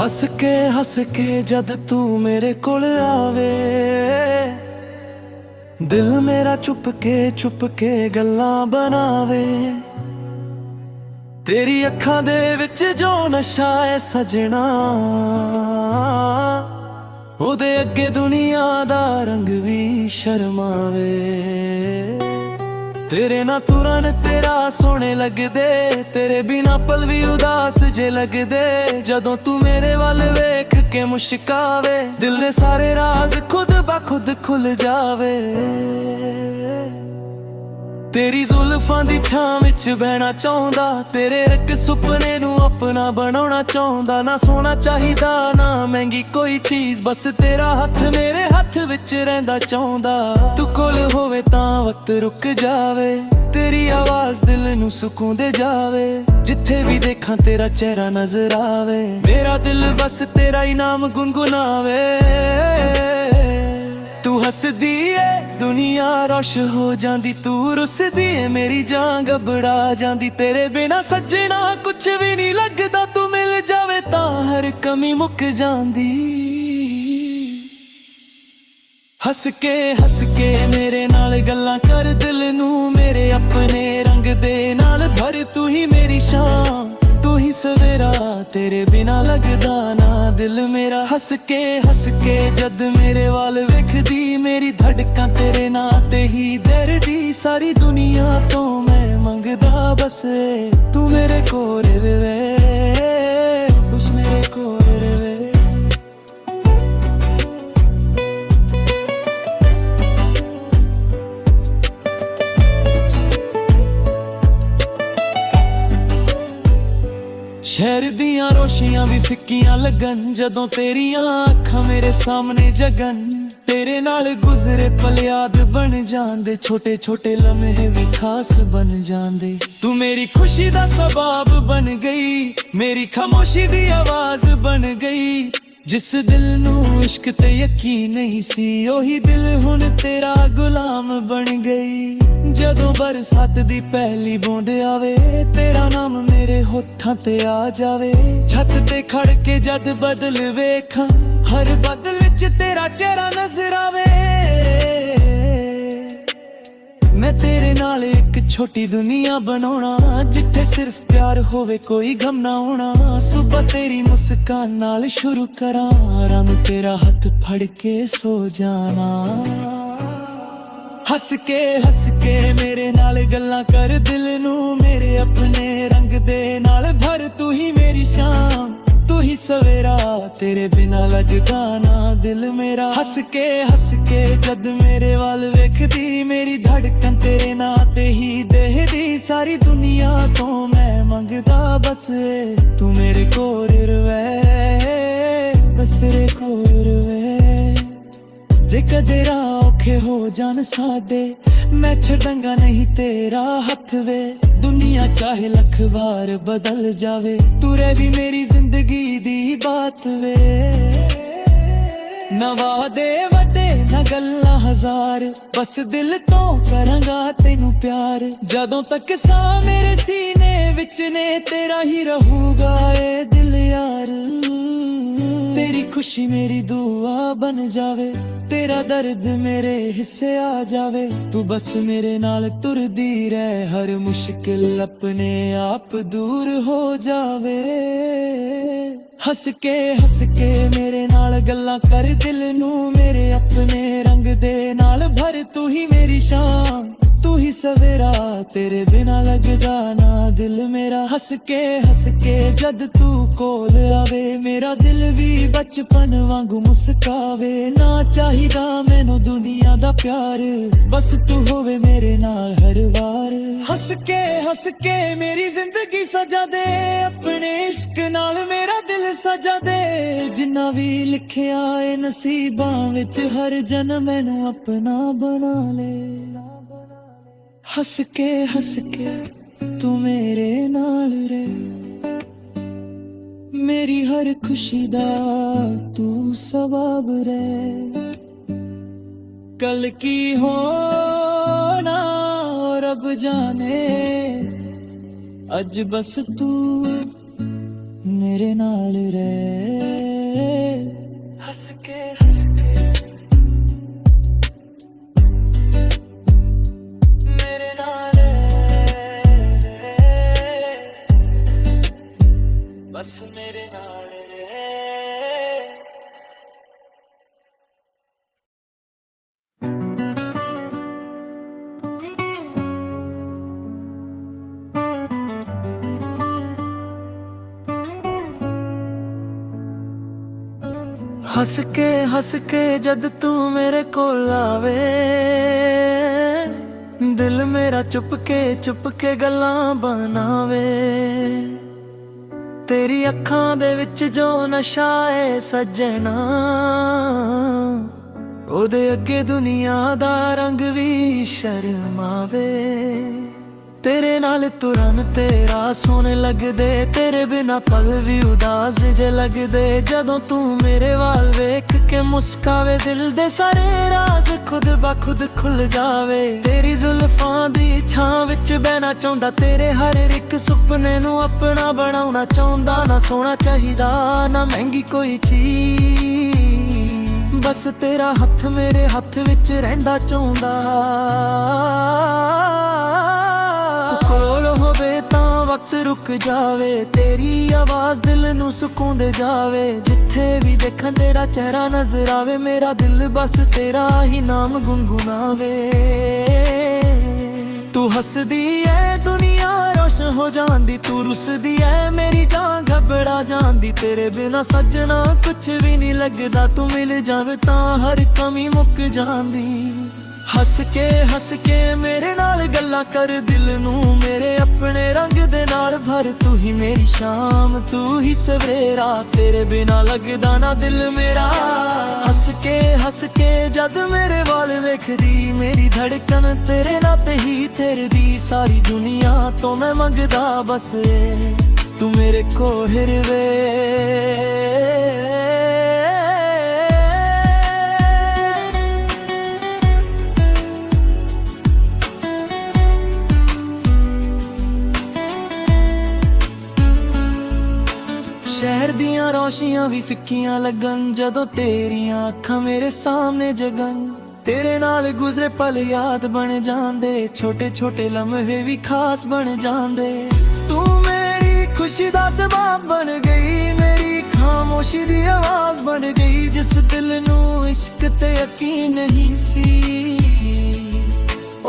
हस के जद तू मेरे कोल आवे, दिल मेरा चुप के गल्लां बनावे। तेरी अखां दे विच जो नशा है सजना, ओदे अगे दुनिया दा रंग भी शर्मावे। तेरे ना तुरन तेरा सोने लगदे, तेरे बिना पल भी उदास जे लगदे। जदों तू मेरे वल वेख के मुस्कावे, दिल दे सारे राज खुद ब खुद खुल जावे। तेरी जुल्फां दी छां विच बहना चाहुंदा, तेरे रख सुपने नू अपना बनाउणा चाहुंदा। ना सोना चाहिदा ना महंगी कोई चीज, बस तेरा हथ मेरे हथ विच रहिंदा चाहुंदा। तू कोल होवे तां वक्त रुक जावे, तेरी आवाज दिल नू सुकून दे जावे। जिथे भी देखा तेरा चेहरा नजर आवे, मेरा दिल बस तेरा ही नाम गुनगुनावे। तू हसदी है दुनिया रोश हो जांदी, तू रुसदी है मेरी जान घबरा जांदी। तेरे बिना सजना कुछ भी नहीं लगदा, तू मिल जावे तां हर कमी मुक जांदी। हस के मेरे नाल गल्लां कर दिल नू मेरे अपने रंग दे नाल भर। तू ही मेरी शान तू ही सवेरा, तेरे बिना लगदा ना दिल मेरा। हस के जद मेरे वाल वेखदी, मेरी धड़कां तेरे नां ते ही दरदी। सारी दुनिया तो मैं मंगदा बस तू मेरे कोल रवे, बस मेरे कोल रवे। शहर दियां रोशियां भी फिक्कियां लगन, जदों तेरियां अखां मेरे सामने जगन। तेरे नाल गुजरे पल याद बन जांदे, छोटे छोटे लम्हे भी खास बन जांदे। तू मेरी खुशी दा सबब बन गई, मेरी खामोशी दी आवाज बन गई। जिस दिल नू इश्क ते यकीन नहीं सी, ओही दिल हुण तेरा गुलाम बन गई। जदों बरसात दी पहली बूंद आवे, तेरा नाम मेरे होठां ते आ जावे। छत ते खड़ के जद बदल वेखां, हर बदल विच तेरा चेहरा नजर आवे। मैं तेरे नाल एक छोटी दुनिया बनाउणा, जिथे सिर्फ प्यार होवे कोई गम ना होना। सुबह तेरी मुस्कान नाल शुरू करा, रंग तेरा हाथ फड़ के सो जाना। हस के मेरे नाल गल्लां कर दिल नू मेरे अपने रंग दे नाल भर। तू ही मेरी शाम तू ही सवेरा, तेरे बिना लगदा ना दिल मेरा। हस के जद मेरे वाल वेखदी, मेरी धड़कन तेरे नां ते ही दहदी। सारी दुनिया तो मैं मंगदा बस तू मेरे कोल रवे, बस मेरे कोल रवे। जे कदे राह औखे हो जान सादे, मैं छड़ांगा नहीं तेरा हथ वे। दुनिया चाहे लख बार बदल जावे, तू रह भी मेरी जिंदगी दी बात वे। ना वादे वड्डे ना गल्लां हजार, बस दिल तो करांगा तेनू प्यार। जदों तक सा मेरे सीने विच ने, तेरा ही रहूगा ए दिल यार। तेरी खुशी मेरी दुआ बन जावे, तेरा दर्द मेरे हिस्से आ जावे। तू बस मेरे नाल तुरदी रह, हर मुश्किल अपने आप दूर हो जावे। हस के मेरे नाल गल्लां कर दिल नू मेरे अपने रंग दे नाल भर। तू ही मेरी शाम तू ही सवेरा, तेरे बिना लगदा ना दिल मेरा। हस के जद तू कोल आवे, मेरा दिल भी बचपन वांगू मुस्कावे। ना चाहिदा मैनू दुनिया दा प्यार, बस तू होवे मेरे नाल हर वार। हस के मेरी जिंदगी सजा दे, अपने इश्क नाल मेरा दिल सजा दे। जिन्ना भी लिखिया ए नसीबां विच, हर जन्म मैनू अपना बना ले। हस के तू मेरे नाल रे, मेरी हर खुशी दा तू सबब रे। कल की होना रब जाने, अज बस तू मेरे नाल रे। के हंस के मेरे नाल बस मेरे नाल हस के जद तू मेरे कोल आवे दिल मेरा चुप के गल्लां बनावे तेरी अखां दे विच जो नशा है सजना ओदे अगे दुनिया दा रंग भी शर्मावे तेरे नाल तुरन तेरा सोने लगदे तेरे बिना पल भी उदास जे लगदे जदों तू मेरे वाल वेख के मुस्कावे दिल दे सारे राज खुद ब खुद खुल जावे तेरी जुल्फां दी छां विच बहना चाहुंदा तेरे हर एक सुपने नू अपना बनाउणा चाहुंदा ना सोना चाहिदा ना महंगी कोई चीज बस तेरा हथ मेरे हथ विच रहिंदा चाहुंदा वक्त रुक जावे तेरी आवाज दिल नू सुकून दे जावे जिथे भी देखा तेरा चेहरा नजर आवे मेरा दिल बस तेरा ही नाम गुनगुनावे तू हसदी है दुनिया रोशन हो जांदी तू रुसदी है मेरी जान घबरा जांदी तेरे बिना सजना कुछ भी नहीं लगदा तू मिल जावे तां हर कमी मुक जांदी हस के मेरे नाल गल्लां कर दिल नू मेरे अपने रंग दे नाल भर तू ही मेरी शाम तू ही सवेरा तेरे बिना लगदा ना दिल मेरा हस के जद मेरे वाल वेखदी मेरी धड़कन तेरे नाते ही थेरदी सारी दुनिया तो मैं मंगदा बस तू मेरे कोल रवे शहर दियां रोशियां भी फिक्कियां लगन जदों तेरियां अखां मेरे सामने जगन तेरे नाल गुजरे पल याद बन जांदे छोटे छोटे लम्हे भी खास बन जांदे तू मेरी खुशी दा सबब बन गई मेरी खामोशी दी आवाज बन गई जिस दिल नू इश्क ते यकीन नहीं सी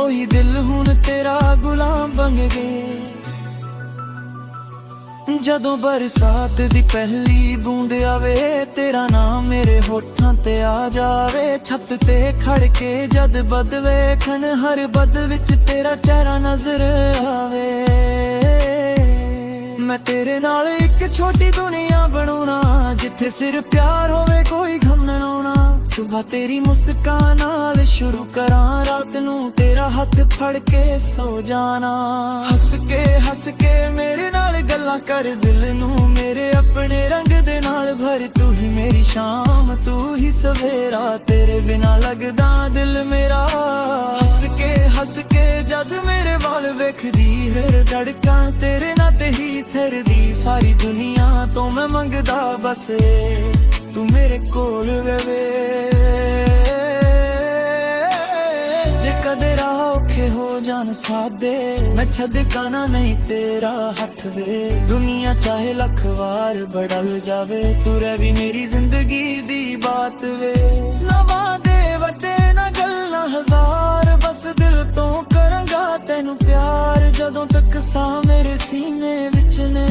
ओही दिल हुण तेरा गुलाम बन गए जदों बरसात दी पहली बूंद आवे तेरा नाम मेरे होठां ते आ जावे छत ते खड़ के जद बद वेखन हर बद विच तेरा चेहरा नजर आवे मैं तेरे नाल एक छोटी दुनिया बनाउणा जिथे सिर प्यार होवे कोई गम ना आउणा सुबह तेरी मुस्कान नाल शुरू करां रात नू तेरा हाथ फड़ के सो जाना हस के मेरे नाल गल्लां कर दिल नू मेरे अपने रंग दे नाल भर तू ही मेरी शाम तू ही सवेरा तेरे बिना लगदा दिल मेरा हस के जद मेरे वाल वेखदी फिर धड़कां तेरे नाते ही थरदी सारी दुनिया तो मैं मंगदा बस तू मेरे कोल रवे जे कदे राह औखे हो जान सादे मैं छड़काना नहीं तेरा हथ वे दुनिया चाहे लख वार बदल जावे तू रही मेरी जिंदगी दी बात वे ना वादे वड्डे ना गल्लां हजार बस दिल तो करांगा तैनू प्यार जदों तक सा मेरे सीने विच ने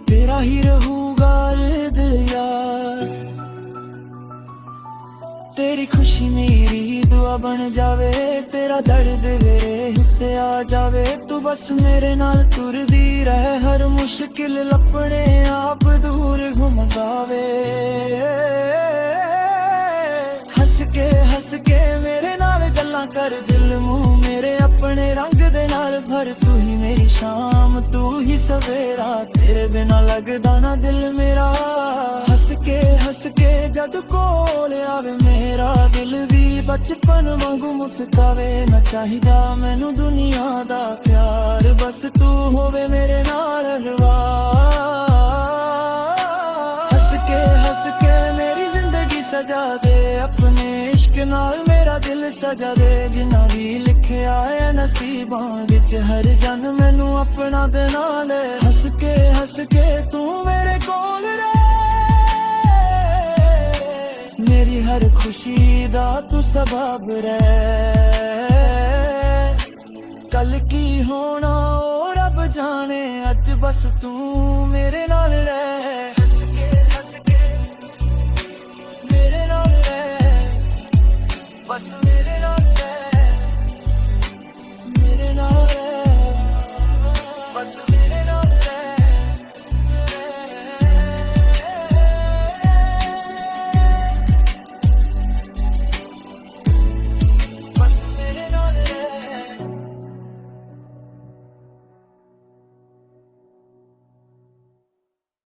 तेरा ही रहूगा दिल यार तेरी खुशी मेरी दुआ बन जावे तेरा दर्द मेरे हिस्से आ जावे तू बस मेरे नाल तुरदी रह हर मुश्किल लपने आप दूर घुमगावे हस के मेरे नाल गल्लां कर दिल मुंह मेरे अपने रंग दे नाल भर तू ही मेरी शाम तू ही सवेरा तेरे बिना लगदा ना दिल मेरा हस के जद कोल आवे मेरा दिल भी बचपन वांगू मुस्कावे ना चाहिदा मैनू दुनिया दा प्यार बस तू होवे मेरे नाल हर वार हस के ਸਜ਼ਾ ਦੇ ਜਿੰਨਾ ਵੀ ਲਿਖਿਆ ਹੈ ਨਸੀਬਾਂ ਵਿੱਚ ਹਰ ਜਨ ਮੈਨੂੰ ਆਪਣਾ ਦੇ ਨਾਲ ਹੱਸ ਕੇ ਤੂੰ ਮੇਰੇ ਕੋਲ ਰਹਿ ਮੇਰੀ ਹਰ ਖੁਸ਼ੀ ਦਾ ਤੂੰ ਸਬਬ ਰਹਿ ਕੱਲ ਕੀ ਹੋਣਾ ਉਹ ਰੱਬ ਜਾਣੇ ਅੱਜ ਬਸ ਤੂੰ ਮੇਰੇ ਨਾਲ ਰਹਿ